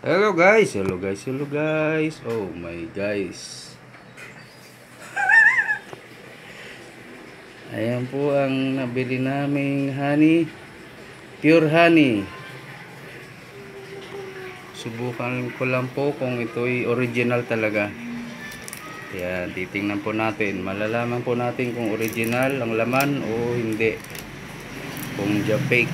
Hello guys, hello guys, hello guys. Oh my guys. Ayan po ang nabili naming honey. Pure honey. Subukan ko lang po kung ito'y original talaga. Ayan, titingnan po natin. Malalaman po natin kung original ang laman o hindi. Kung fake.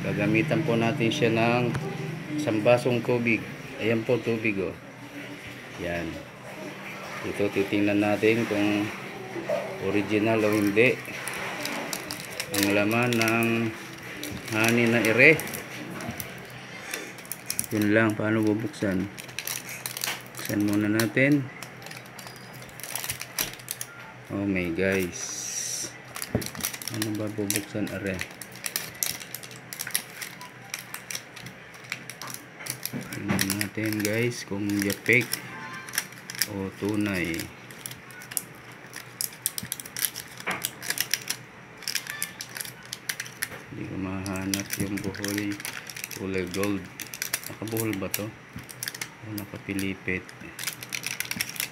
Gagamitan po natin siya ng isang basong tubig. Ayan po tubig oh. Yan. Ito titingnan natin kung original o hindi ang laman ng honey na ere. Yun lang, paano bubuksan? Buksan muna natin. Oh my guys. Ano ba bubuksan ere? Tingnan natin guys kung fake o tunay. Hindi ko mahanap yung buhol kulay gold. Nakabuhol ba to? O nakapilipit?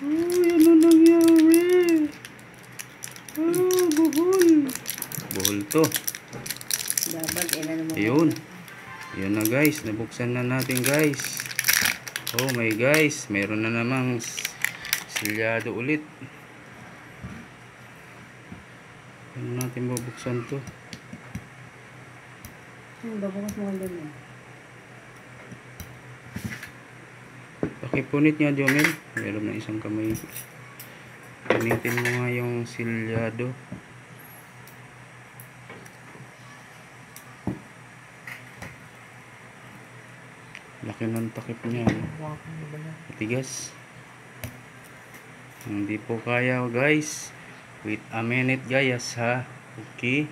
Oh, yan ang nangyari. Oh, buhol. Buhol to. Ayun. Yun na guys, nabuksan na natin guys. Oh my guys, meron na namang silyado ulit. Ano natin bubuksan to? Babukas mo ang ganyan. Pakipunit nga Jomel. Meron na isang kamay. Punitin mo nga yung silyado. Laki ng takip niya. Matigas. Hindi po kaya guys. Wait a minute guys ha. Okay.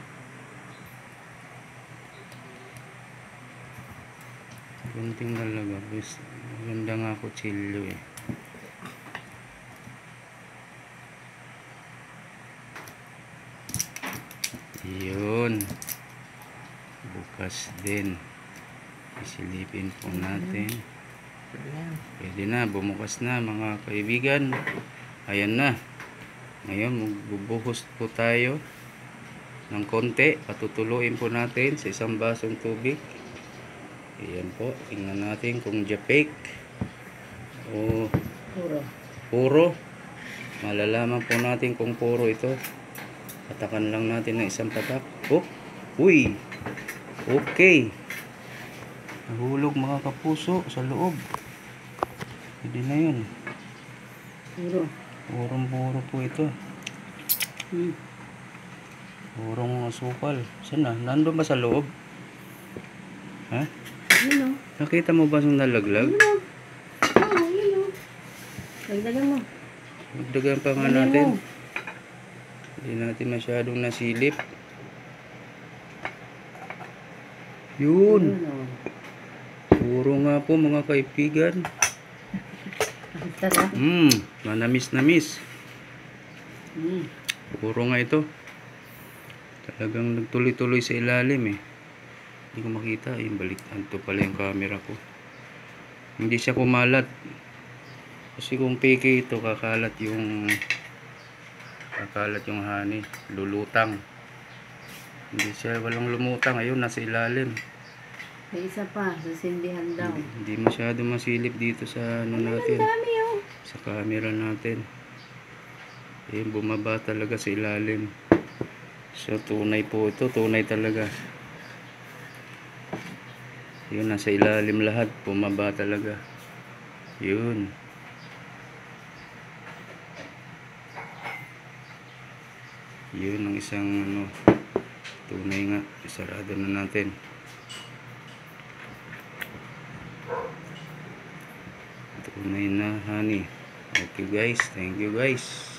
Gunting talaga. Maganda nga kutsilyo eh. Yun. Bukas din. Isilipin po natin. Pwede na, bumukas na mga kaibigan. Ayan na. Ngayon magbubuhos po tayo ng konti. Patutuluin po natin sa isang basong tubig. Ayan po, tingnan natin kung fake o puro. Malalaman po natin kung puro ito. Patakan lang natin ng isang patak. Oh, uy. Okay. Nahulog mga kapuso sa loob. Hindi na yun. Purong-puro po ito. Purong asukal. Saan na? Nandun ba sa loob? Ha? Nakita mo ba yung nalaglag? Dagdagan mo. Dagdagan pa nga natin. Hindi natin masyadong nasilip. Yun. Puro nga po mga kaibigan. Manamis-namis. Puro nga ito. Talagang nagtuloy-tuloy sa ilalim eh. Hindi ko makita. Yung baliktad. Ito pala yung camera ko. Hindi siya kumalat. Kasi kung peke ito, kakalat yung honey. Lulutang. Hindi siya walang lumutang. Ayun, nasa ilalim. May isa pa, susindihan daw. Hindi masyado masilip dito sa ano natin. Sa camera natin. Ayun, bumaba talaga sa ilalim. So, tunay po ito. Tunay talaga. Yun, nasa ilalim lahat. Bumaba talaga. Yun. Yun ang isang ano, tunay nga. Isarado na natin. Tunay na honey. Okay guys, thank you guys.